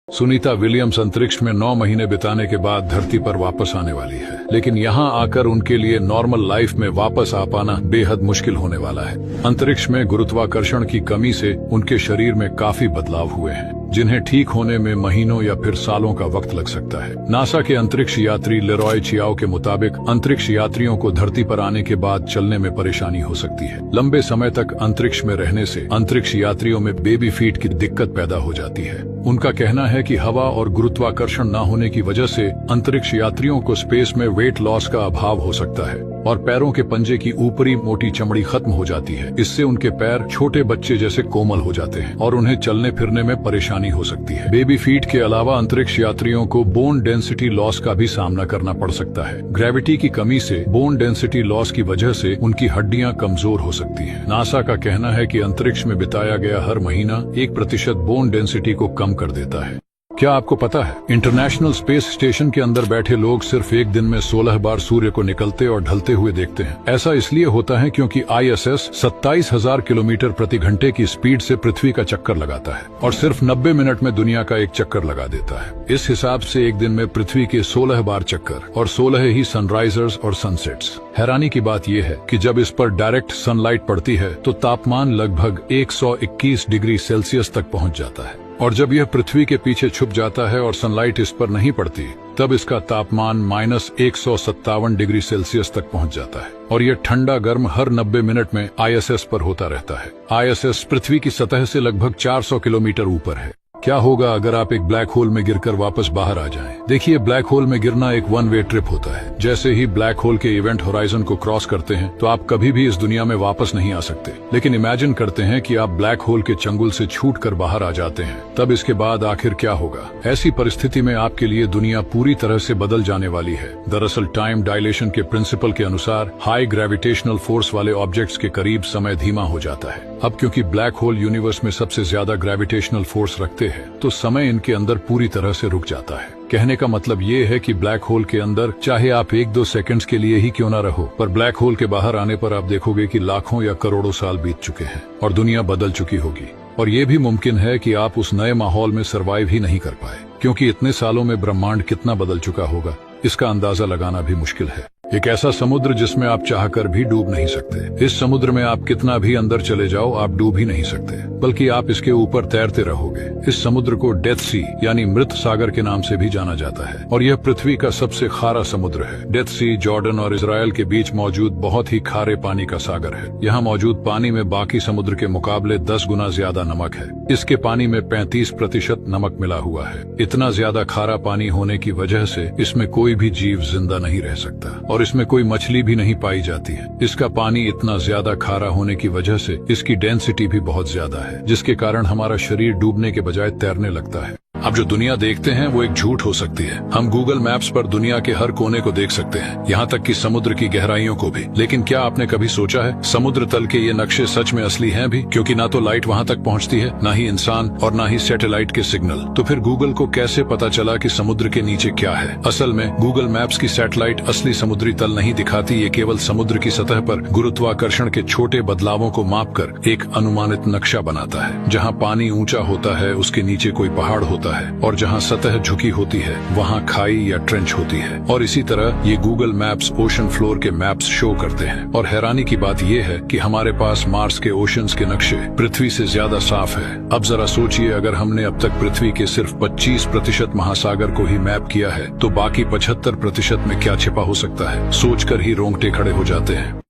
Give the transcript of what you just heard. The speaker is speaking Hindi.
सुनीता विलियम्स अंतरिक्ष में 9 महीने बिताने के बाद धरती पर वापस आने वाली है, लेकिन यहाँ आकर उनके लिए नॉर्मल लाइफ में वापस आ पाना बेहद मुश्किल होने वाला है। अंतरिक्ष में गुरुत्वाकर्षण की कमी से उनके शरीर में काफी बदलाव हुए हैं, जिन्हें ठीक होने में महीनों या फिर सालों का वक्त लग सकता है। नासा के अंतरिक्ष यात्री लेरॉय चियाओ के मुताबिक अंतरिक्ष यात्रियों को धरती पर आने के बाद चलने में परेशानी हो सकती है। लंबे समय तक अंतरिक्ष में रहने से अंतरिक्ष यात्रियों में बेबी फीट की दिक्कत पैदा हो जाती है। उनका कहना है कि हवा और गुरुत्वाकर्षण न होने की वजह से अंतरिक्ष यात्रियों को स्पेस में वेट लॉस का अभाव हो सकता है और पैरों के पंजे की ऊपरी मोटी चमड़ी खत्म हो जाती है। इससे उनके पैर छोटे बच्चे जैसे कोमल हो जाते हैं और उन्हें चलने फिरने में परेशानी हो सकती है। बेबी फीट के अलावा अंतरिक्ष यात्रियों को बोन डेंसिटी लॉस का भी सामना करना पड़ सकता है। ग्रेविटी की कमी से बोन डेंसिटी लॉस की वजह से उनकी हड्डियां कमजोर हो सकती हैं। नासा का कहना है कि अंतरिक्ष में बिताया गया हर महीना 1% बोन डेंसिटी को कम कर देता है। क्या आपको पता है, इंटरनेशनल स्पेस स्टेशन के अंदर बैठे लोग सिर्फ एक दिन में 16 बार सूर्य को निकलते और ढलते हुए देखते हैं। ऐसा इसलिए होता है क्योंकि ISS 27,000 किलोमीटर प्रति घंटे की स्पीड से पृथ्वी का चक्कर लगाता है और सिर्फ 90 मिनट में दुनिया का एक चक्कर लगा देता है। इस हिसाब से एक दिन में पृथ्वी के 16 बार चक्कर और 16 ही सनराइजर्स और सनसेट्स। हैरानी की बात यह है कि जब इस पर डायरेक्ट सनलाइट पड़ती है तो तापमान लगभग 121 डिग्री सेल्सियस तक पहुंच जाता है, और जब यह पृथ्वी के पीछे छुप जाता है और सनलाइट इस पर नहीं पड़ती, तब इसका तापमान -157 डिग्री सेल्सियस तक पहुंच जाता है और यह ठंडा गर्म हर 90 मिनट में ISS पर होता रहता है। ISS पृथ्वी की सतह से लगभग 400 किलोमीटर ऊपर है। क्या होगा अगर आप एक ब्लैक होल में गिरकर वापस बाहर आ जाएं? देखिए, ब्लैक होल में गिरना एक वन वे ट्रिप होता है। जैसे ही ब्लैक होल के इवेंट होराइजन को क्रॉस करते हैं तो आप कभी भी इस दुनिया में वापस नहीं आ सकते। लेकिन इमेजिन करते हैं कि आप ब्लैक होल के चंगुल से छूटकर बाहर आ जाते हैं, तब इसके बाद आखिर क्या होगा? ऐसी परिस्थिति में आपके लिए दुनिया पूरी तरह से बदल जाने वाली है। दरअसल टाइम डायलेशन के प्रिंसिपल के अनुसार हाई ग्रेविटेशनल फोर्स वाले ऑब्जेक्ट्स के करीब समय धीमा हो जाता है। अब क्योंकि ब्लैक होल यूनिवर्स में सबसे ज्यादा ग्रेविटेशनल फोर्स रखते हैं, तो समय इनके अंदर पूरी तरह से रुक जाता है। कहने का मतलब ये है कि ब्लैक होल के अंदर चाहे आप 1-2 सेकंड्स के लिए ही क्यों ना रहो, पर ब्लैक होल के बाहर आने पर आप देखोगे कि लाखों या करोड़ों साल बीत चुके हैं और दुनिया बदल चुकी होगी। और ये भी मुमकिन है कि आप उस नए माहौल में सरवाइव ही नहीं कर पाए, क्योंकि इतने सालों में ब्रह्मांड कितना बदल चुका होगा, इसका अंदाजा लगाना भी मुश्किल है। एक ऐसा समुद्र जिसमें आप चाहकर भी डूब नहीं सकते। इस समुद्र में आप कितना भी अंदर चले जाओ, आप डूब ही नहीं सकते, बल्कि आप इसके ऊपर तैरते रहोगे। इस समुद्र को डेथ सी यानी मृत सागर के नाम से भी जाना जाता है और यह पृथ्वी का सबसे खारा समुद्र है। डेथ सी जॉर्डन और इजराइल के बीच मौजूद बहुत ही खारे पानी का सागर है। यहाँ मौजूद पानी में बाकी समुद्र के मुकाबले 10 गुना ज्यादा नमक है। इसके पानी में 35% नमक मिला हुआ है। इतना ज्यादा खारा पानी होने की वजह से इसमें कोई भी जीव जिंदा नहीं रह सकता और इसमें कोई मछली भी नहीं पाई जाती है। इसका पानी इतना ज्यादा खारा होने की वजह से इसकी डेंसिटी भी बहुत ज्यादा है, जिसके कारण हमारा शरीर डूबने के बजाय तैरने लगता है। अब जो दुनिया देखते हैं वो एक झूठ हो सकती है। हम गूगल मैप्स पर दुनिया के हर कोने को देख सकते हैं, यहाँ तक कि समुद्र की गहराइयों को भी। लेकिन क्या आपने कभी सोचा है समुद्र तल के ये नक्शे सच में असली हैं भी? क्योंकि ना तो लाइट वहाँ तक पहुँचती है, ना ही इंसान और ना ही सैटेलाइट के सिग्नल। तो फिर गूगल को कैसे पता चला कि समुद्र के नीचे क्या है? असल में गूगल मैप्स की सैटेलाइट असली समुद्री तल नहीं दिखाती। ये केवल समुद्र की सतह पर गुरुत्वाकर्षण के छोटे बदलावों को मापकर एक अनुमानित नक्शा बनाता है। जहाँ पानी ऊंचा होता है उसके नीचे कोई पहाड़ होता है और जहां सतह झुकी होती है वहां खाई या ट्रेंच होती है। और इसी तरह ये गूगल मैप्स ओशन फ्लोर के मैप्स शो करते हैं। और हैरानी की बात यह है कि हमारे पास मार्स के ओशंस के नक्शे पृथ्वी से ज्यादा साफ है। अब जरा सोचिए, अगर हमने अब तक पृथ्वी के सिर्फ 25% महासागर को ही मैप किया है, तो बाकी 75% में क्या छिपा हो सकता है? सोचकर ही रोंगटे खड़े हो जाते हैं।